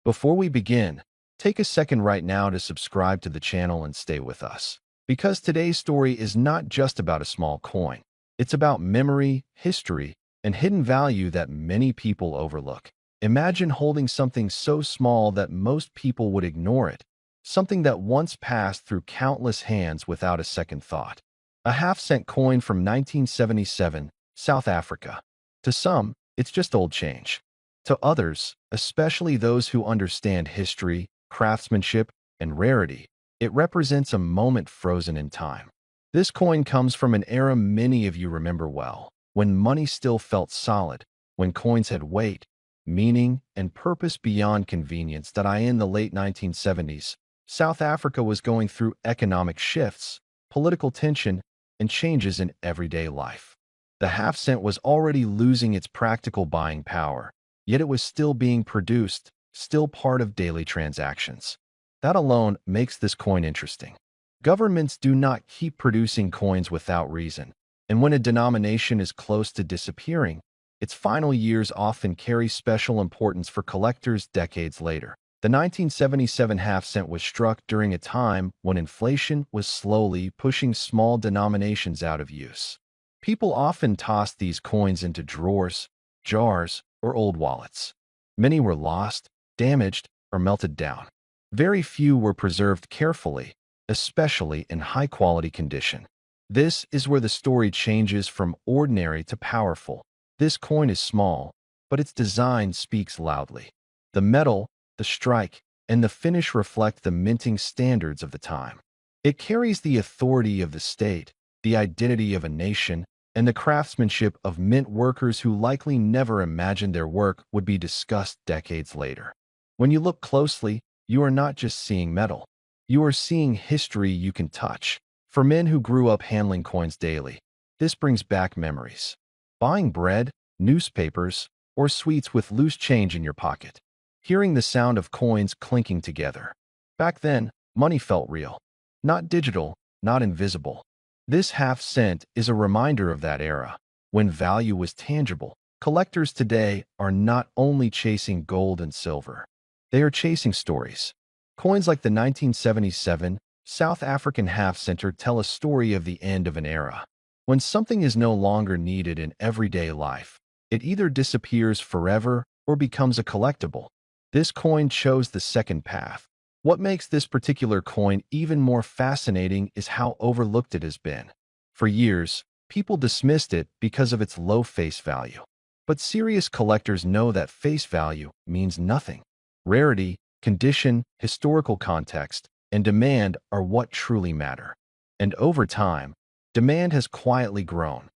Before we begin, take a second right now to subscribe to the channel and stay with us. Because today's story is not just about a small coin. It's about memory, history, and hidden value that many people overlook. Imagine holding something so small that most people would ignore it, something that once passed through countless hands without a second thought. A half-cent coin from 1977, South Africa. To some, it's just old change. To others, especially those who understand history, craftsmanship, and rarity, it represents a moment frozen in time. This coin comes from an era many of you remember well, when money still felt solid, when coins had weight, meaning, and purpose beyond convenience. In the late 1970s, South Africa was going through economic shifts, political tension, and changes in everyday life. The half-cent was already losing its practical buying power, yet it was still being produced, still part of daily transactions. That alone makes this coin interesting. Governments do not keep producing coins without reason, and when a denomination is close to disappearing, its final years often carry special importance for collectors decades later. The 1977 half-cent was struck during a time when inflation was slowly pushing small denominations out of use. People often tossed these coins into drawers, jars, or old wallets. Many were lost, damaged, or melted down. Very few were preserved carefully, especially in high-quality condition. This is where the story changes from ordinary to powerful. This coin is small, but its design speaks loudly. The metal, the strike, and the finish reflect the minting standards of the time. It carries the authority of the state, the identity of a nation, and the craftsmanship of mint workers who likely never imagined their work would be discussed decades later. When you look closely, you are not just seeing metal. You are seeing history you can touch. For men who grew up handling coins daily, this brings back memories. Buying bread, newspapers, or sweets with loose change in your pocket. Hearing the sound of coins clinking together. Back then, money felt real. Not digital, not invisible. This half-cent is a reminder of that era, when value was tangible. Collectors today are not only chasing gold and silver. They are chasing stories. Coins like the 1977 South African half-cent tell a story of the end of an era. When something is no longer needed in everyday life, it either disappears forever or becomes a collectible. This coin chose the second path. What makes this particular coin even more fascinating is how overlooked it has been. For years, people dismissed it because of its low face value. But serious collectors know that face value means nothing. Rarity, condition, historical context, and demand are what truly matter. And over time, demand has quietly grown.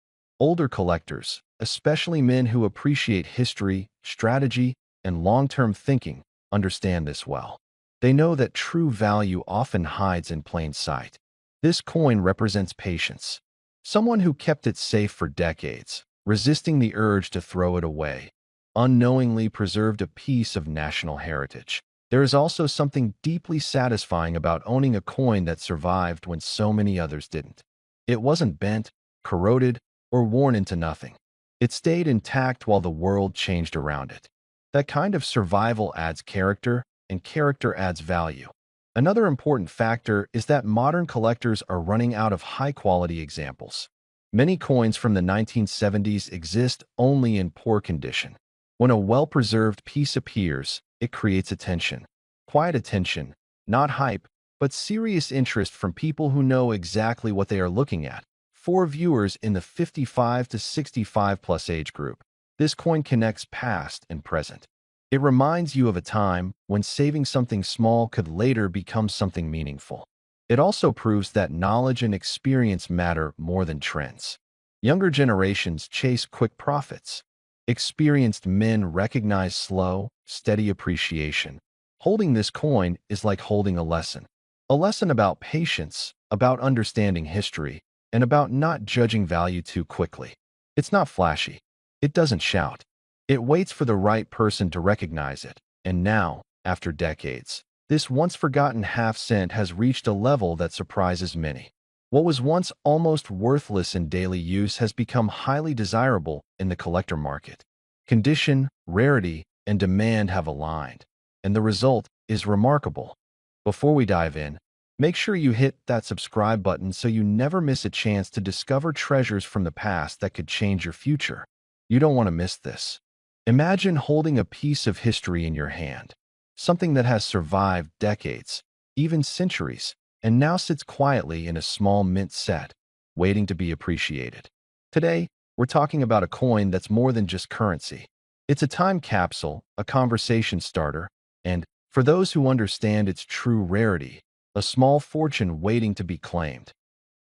Older collectors, especially men who appreciate history, strategy, and long-term thinking, understand this well. They know that true value often hides in plain sight. This coin represents patience. Someone who kept it safe for decades, resisting the urge to throw it away, unknowingly preserved a piece of national heritage. There is also something deeply satisfying about owning a coin that survived when so many others didn't. It wasn't bent, corroded, or worn into nothing. It stayed intact while the world changed around it. That kind of survival adds character, and character adds value. Another important factor is that modern collectors are running out of high-quality examples. Many coins from the 1970s exist only in poor condition. When a well-preserved piece appears, it creates attention. Quiet attention, not hype, but serious interest from people who know exactly what they are looking at. For viewers in the 55 to 65 plus age group, this coin connects past and present. It reminds you of a time when saving something small could later become something meaningful. It also proves that knowledge and experience matter more than trends. Younger generations chase quick profits. Experienced men recognize slow, steady appreciation. Holding this coin is like holding a lesson. A lesson about patience, about understanding history, and about not judging value too quickly. It's not flashy. It doesn't shout. It waits for the right person to recognize it. And now, after decades, this once-forgotten half-cent has reached a level that surprises many. What was once almost worthless in daily use has become highly desirable in the collector market. Condition, rarity, and demand have aligned. and the result is remarkable. Before we dive in, make sure you hit that subscribe button so you never miss a chance to discover treasures from the past that could change your future. You don't want to miss this. Imagine holding a piece of history in your hand, something that has survived decades, even centuries, and now sits quietly in a small mint set, waiting to be appreciated. Today, we're talking about a coin that's more than just currency. It's a time capsule, a conversation starter, and, for those who understand its true rarity, a small fortune waiting to be claimed.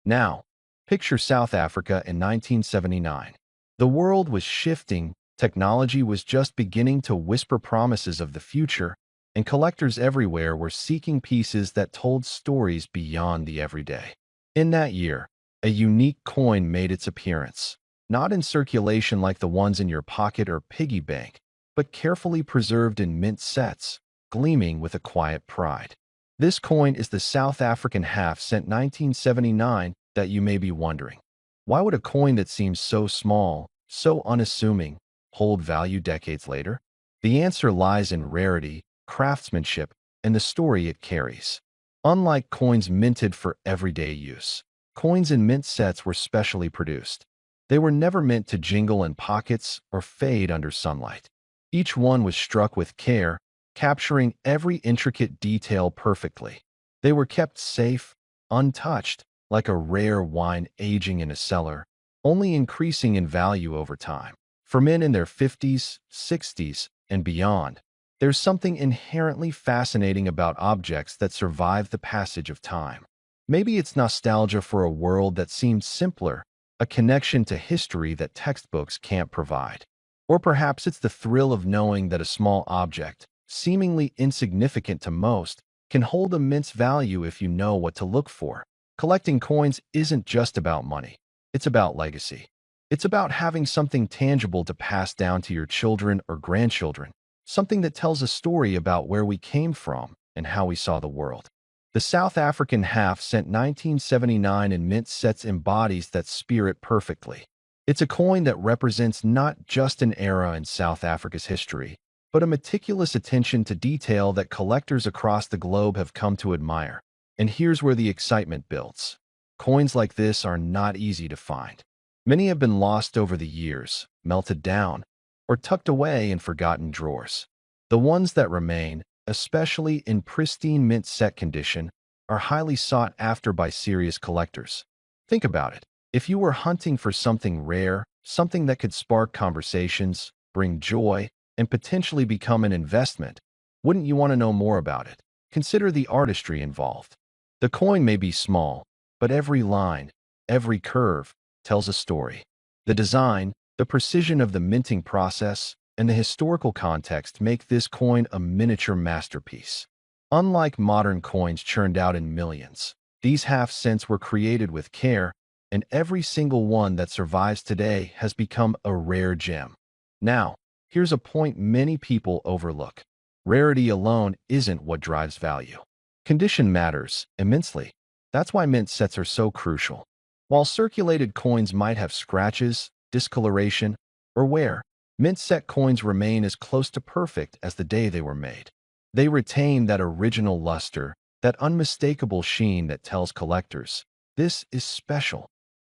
Now, picture South Africa in 1979. The world was shifting, technology was just beginning to whisper promises of the future, and collectors everywhere were seeking pieces that told stories beyond the everyday. In that year, a unique coin made its appearance, not in circulation like the ones in your pocket or piggy bank, but carefully preserved in mint sets, gleaming with a quiet pride. This coin is the South African half-cent 1979 that you may be wondering. Why would a coin that seems so small, so unassuming, hold value decades later? The answer lies in rarity, craftsmanship, and the story it carries. Unlike coins minted for everyday use, coins in mint sets were specially produced. They were never meant to jingle in pockets or fade under sunlight. Each one was struck with care, capturing every intricate detail perfectly. They were kept safe, untouched, like a rare wine aging in a cellar, only increasing in value over time. For men in their 50s, 60s, and beyond, there's something inherently fascinating about objects that survive the passage of time. Maybe it's nostalgia for a world that seemed simpler, a connection to history that textbooks can't provide. Or perhaps it's the thrill of knowing that a small object, seemingly insignificant to most, can hold immense value if you know what to look for. Collecting coins isn't just about money. It's about legacy. It's about having something tangible to pass down to your children or grandchildren, something that tells a story about where we came from and how we saw the world. The South African half-cent 1979 in mint sets embodies that spirit perfectly. It's a coin that represents not just an era in South Africa's history, but a meticulous attention to detail that collectors across the globe have come to admire. And here's where the excitement builds. Coins like this are not easy to find. Many have been lost over the years, melted down, or tucked away in forgotten drawers. The ones that remain, especially in pristine mint set condition, are highly sought after by serious collectors. Think about it. If you were hunting for something rare, something that could spark conversations, bring joy, and potentially become an investment, wouldn't you want to know more about it? Consider the artistry involved. The coin may be small, but every line, every curve, tells a story. The design, the precision of the minting process, and the historical context make this coin a miniature masterpiece. Unlike modern coins churned out in millions, these half-cents were created with care, and every single one that survives today has become a rare gem. Now, here's a point many people overlook. Rarity alone isn't what drives value. Condition matters immensely. That's why mint sets are so crucial. While circulated coins might have scratches, discoloration, or wear, mint set coins remain as close to perfect as the day they were made. They retain that original luster, that unmistakable sheen that tells collectors, this is special.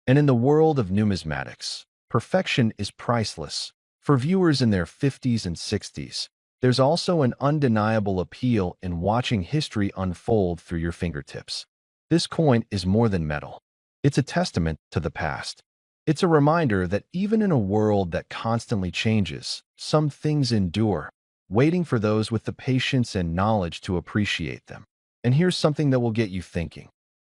And in the world of numismatics, perfection is priceless. For viewers in their 50s and 60s, there's also an undeniable appeal in watching history unfold through your fingertips. This coin is more than metal. It's a testament to the past. It's a reminder that even in a world that constantly changes, some things endure, waiting for those with the patience and knowledge to appreciate them. And here's something that will get you thinking.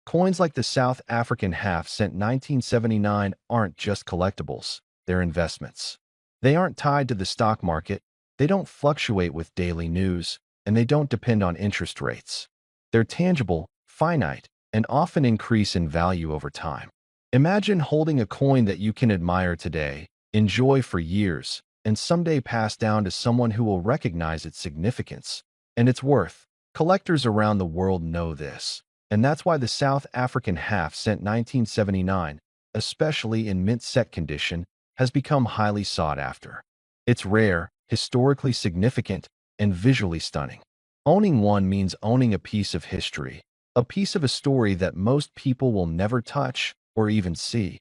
Coins like the South African half-cent 1979 aren't just collectibles, they're investments. They aren't tied to the stock market, they don't fluctuate with daily news, and they don't depend on interest rates. They're tangible, finite, and often increase in value over time. Imagine holding a coin that you can admire today, enjoy for years, and someday pass down to someone who will recognize its significance and its worth. Collectors around the world know this, and that's why the South African half-cent 1979, especially in mint set condition, has become highly sought after. It's rare, historically significant, and visually stunning. Owning one means owning a piece of history, a piece of a story that most people will never touch or even see.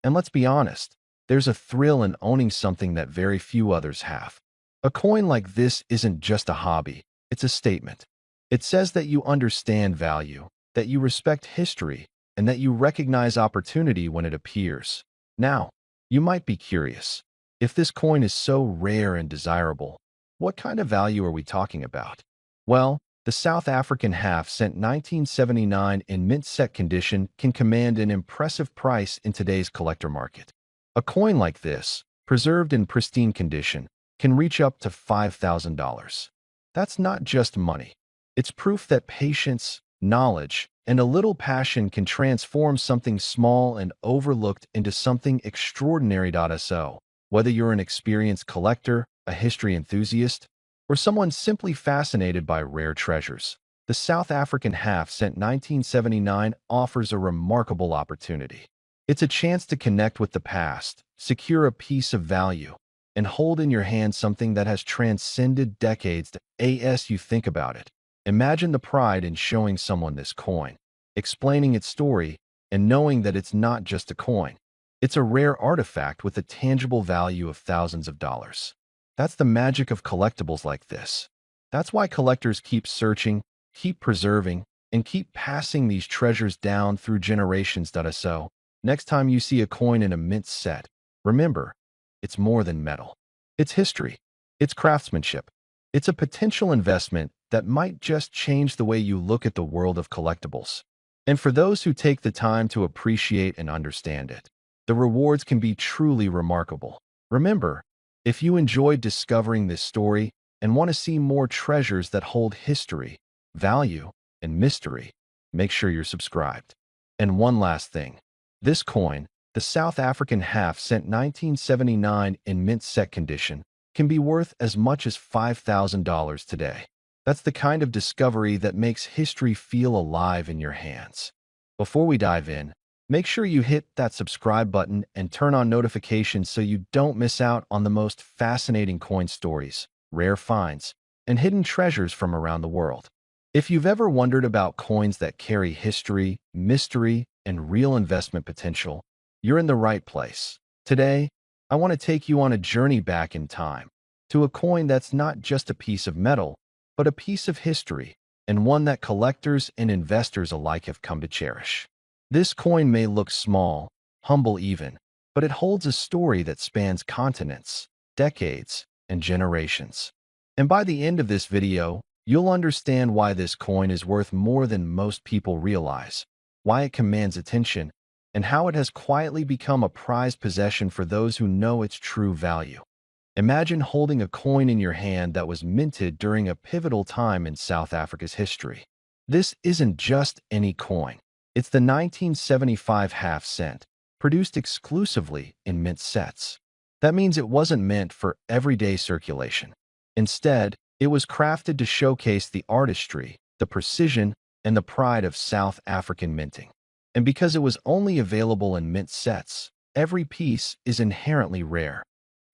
And let's be honest, there's a thrill in owning something that very few others have. A coin like this isn't just a hobby, it's a statement. It says that you understand value, that you respect history, and that you recognize opportunity when it appears. Now, you might be curious. If this coin is so rare and desirable, what kind of value are we talking about? Well, the South African half-cent 1979 in mint set condition can command an impressive price in today's collector market. A coin like this, preserved in pristine condition, can reach up to $5,000. That's not just money. It's proof that patience, knowledge, and a little passion can transform something small and overlooked into something extraordinary. So, whether you're an experienced collector, a history enthusiast, or someone simply fascinated by rare treasures, the South African half-cent 1979 offers a remarkable opportunity. It's a chance to connect with the past, secure a piece of value, and hold in your hand something that has transcended decades. As you think about it, imagine the pride in showing someone this coin, explaining its story, and knowing that it's not just a coin. It's a rare artifact with a tangible value of thousands of dollars. That's the magic of collectibles like this. That's why collectors keep searching, keep preserving, and keep passing these treasures down through generations. So, next time you see a coin in a mint set, remember, it's more than metal. It's history. It's craftsmanship. It's a potential investment that might just change the way you look at the world of collectibles. And for those who take the time to appreciate and understand it, the rewards can be truly remarkable. Remember, if you enjoyed discovering this story and want to see more treasures that hold history, value, and mystery, make sure you're subscribed. And one last thing. This coin, the South African half-cent 1979 in mint set condition, can be worth as much as $5,000 today. That's the kind of discovery that makes history feel alive in your hands. Before we dive in, make sure you hit that subscribe button and turn on notifications so you don't miss out on the most fascinating coin stories, rare finds, and hidden treasures from around the world. If you've ever wondered about coins that carry history, mystery, and real investment potential, you're in the right place. Today, I want to take you on a journey back in time to a coin that's not just a piece of metal, but a piece of history, and one that collectors and investors alike have come to cherish. This coin may look small, humble even, but it holds a story that spans continents, decades, and generations. And by the end of this video, you'll understand why this coin is worth more than most people realize, why it commands attention, and how it has quietly become a prized possession for those who know its true value. Imagine holding a coin in your hand that was minted during a pivotal time in South Africa's history. This isn't just any coin. It's the 1975 half-cent, produced exclusively in mint sets. That means it wasn't meant for everyday circulation. Instead, it was crafted to showcase the artistry, the precision, and the pride of South African minting. And because it was only available in mint sets, every piece is inherently rare.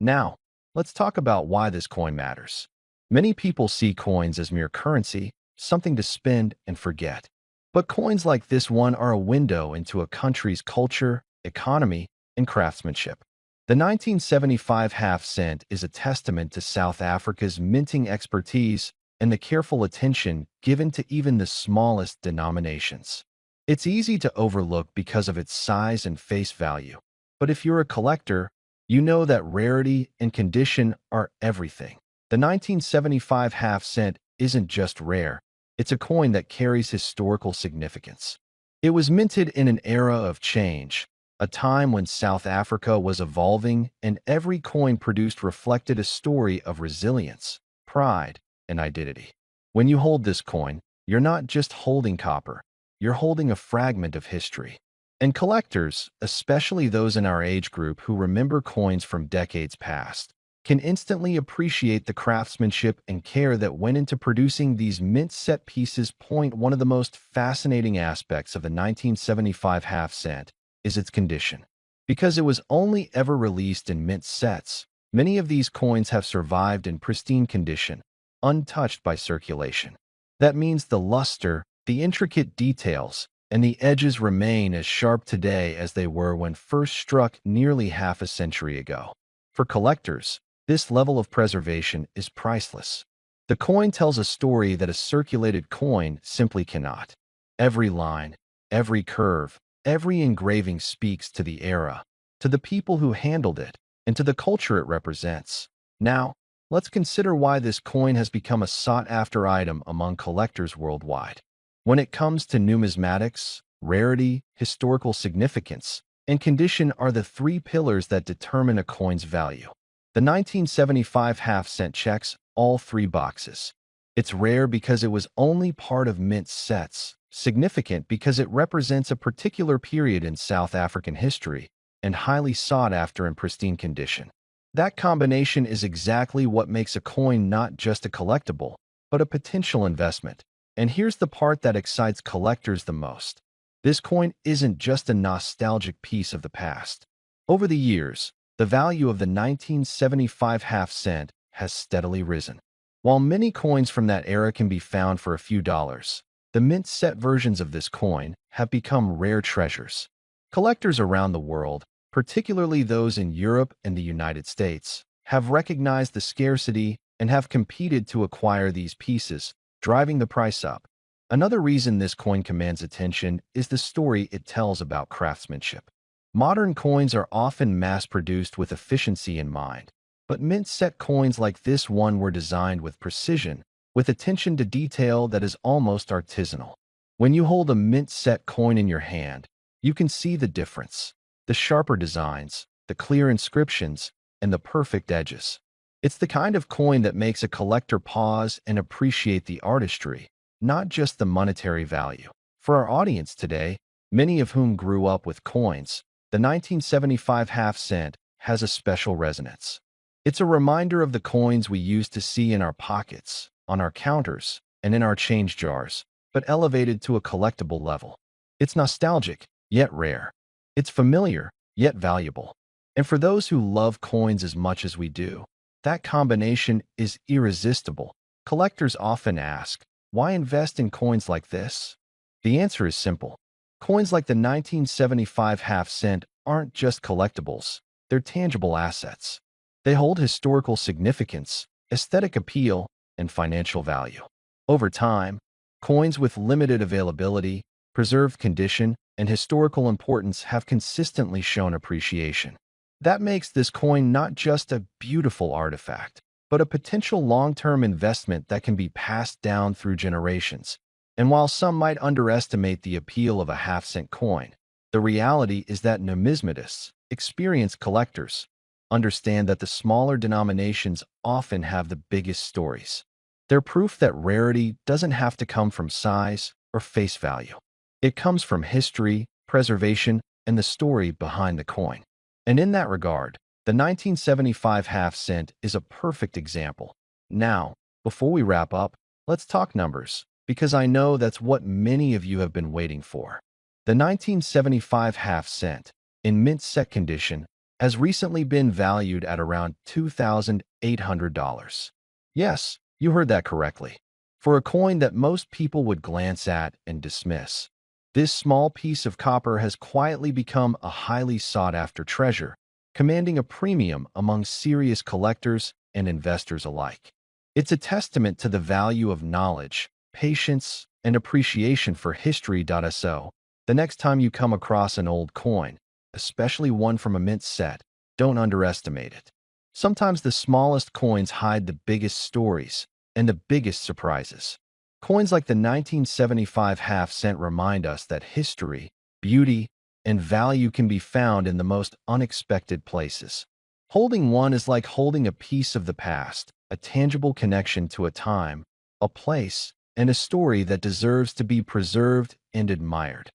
Now, let's talk about why this coin matters. Many people see coins as mere currency, something to spend and forget. But coins like this one are a window into a country's culture, economy, and craftsmanship. The 1975 half-cent is a testament to South Africa's minting expertise and the careful attention given to even the smallest denominations. It's easy to overlook because of its size and face value. But if you're a collector, you know that rarity and condition are everything. The 1975 half-cent isn't just rare. It's a coin that carries historical significance. It was minted in an era of change, a time when South Africa was evolving and every coin produced reflected a story of resilience, pride, and identity. When you hold this coin, you're not just holding copper, you're holding a fragment of history. And collectors, especially those in our age group who remember coins from decades past, can instantly appreciate the craftsmanship and care that went into producing these mint set pieces. One of the most fascinating aspects of the 1975 half-cent is its condition. Because it was only ever released in mint sets, many of these coins have survived in pristine condition, untouched by circulation. That means the luster, the intricate details, and the edges remain as sharp today as they were when first struck nearly half a century ago. For collectors, this level of preservation is priceless. The coin tells a story that a circulated coin simply cannot. Every line, every curve, every engraving speaks to the era, to the people who handled it, and to the culture it represents. Now, let's consider why this coin has become a sought-after item among collectors worldwide. When it comes to numismatics, rarity, historical significance, and condition are the three pillars that determine a coin's value. The 1975 half-cent checks all three boxes. It's rare because it was only part of mint sets, significant because it represents a particular period in South African history, and highly sought after in pristine condition. That combination is exactly what makes a coin not just a collectible, but a potential investment. And here's the part that excites collectors the most. This coin isn't just a nostalgic piece of the past. Over the years, the value of the 1975 half-cent has steadily risen. While many coins from that era can be found for a few dollars, the mint set versions of this coin have become rare treasures. Collectors around the world, particularly those in Europe and the United States, have recognized the scarcity and have competed to acquire these pieces, driving the price up. Another reason this coin commands attention is the story it tells about craftsmanship. Modern coins are often mass-produced with efficiency in mind, but mint-set coins like this one were designed with precision, with attention to detail that is almost artisanal. When you hold a mint-set coin in your hand, you can see the difference. The sharper designs, the clear inscriptions, and the perfect edges. It's the kind of coin that makes a collector pause and appreciate the artistry, not just the monetary value. For our audience today, many of whom grew up with coins, the 1975 half-cent has a special resonance. It's a reminder of the coins we used to see in our pockets, on our counters, and in our change jars, but elevated to a collectible level. It's nostalgic, yet rare. It's familiar, yet valuable. And for those who love coins as much as we do, that combination is irresistible. Collectors often ask, why invest in coins like this? The answer is simple. Coins like the 1975 half-cent aren't just collectibles, they're tangible assets. They hold historical significance, aesthetic appeal, and financial value. Over time, coins with limited availability, preserved condition, and historical importance have consistently shown appreciation. That makes this coin not just a beautiful artifact, but a potential long-term investment that can be passed down through generations. And while some might underestimate the appeal of a half-cent coin, the reality is that numismatists, experienced collectors, understand that the smaller denominations often have the biggest stories. They're proof that rarity doesn't have to come from size or face value. It comes from history, preservation, and the story behind the coin. And in that regard, the 1975 half-cent is a perfect example. Now, before we wrap up, let's talk numbers, because I know that's what many of you have been waiting for. The 1975 half-cent, in mint set condition, has recently been valued at around $2,800. Yes, you heard that correctly. For a coin that most people would glance at and dismiss, this small piece of copper has quietly become a highly sought-after treasure, commanding a premium among serious collectors and investors alike. It's a testament to the value of knowledge, patience, and appreciation for history. So, the next time you come across an old coin, especially one from a mint set, don't underestimate it. Sometimes the smallest coins hide the biggest stories and the biggest surprises. Coins like the 1975 half-cent remind us that history, beauty, and value can be found in the most unexpected places. Holding one is like holding a piece of the past, a tangible connection to a time, a place, and a story that deserves to be preserved and admired.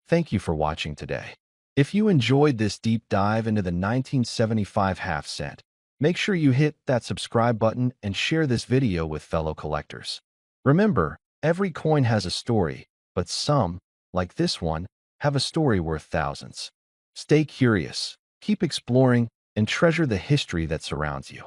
Thank you for watching today. If you enjoyed this deep dive into the 1975 half-cent, make sure you hit that subscribe button and share this video with fellow collectors. Remember, every coin has a story, but some, like this one, have a story worth thousands. Stay curious, keep exploring, and treasure the history that surrounds you.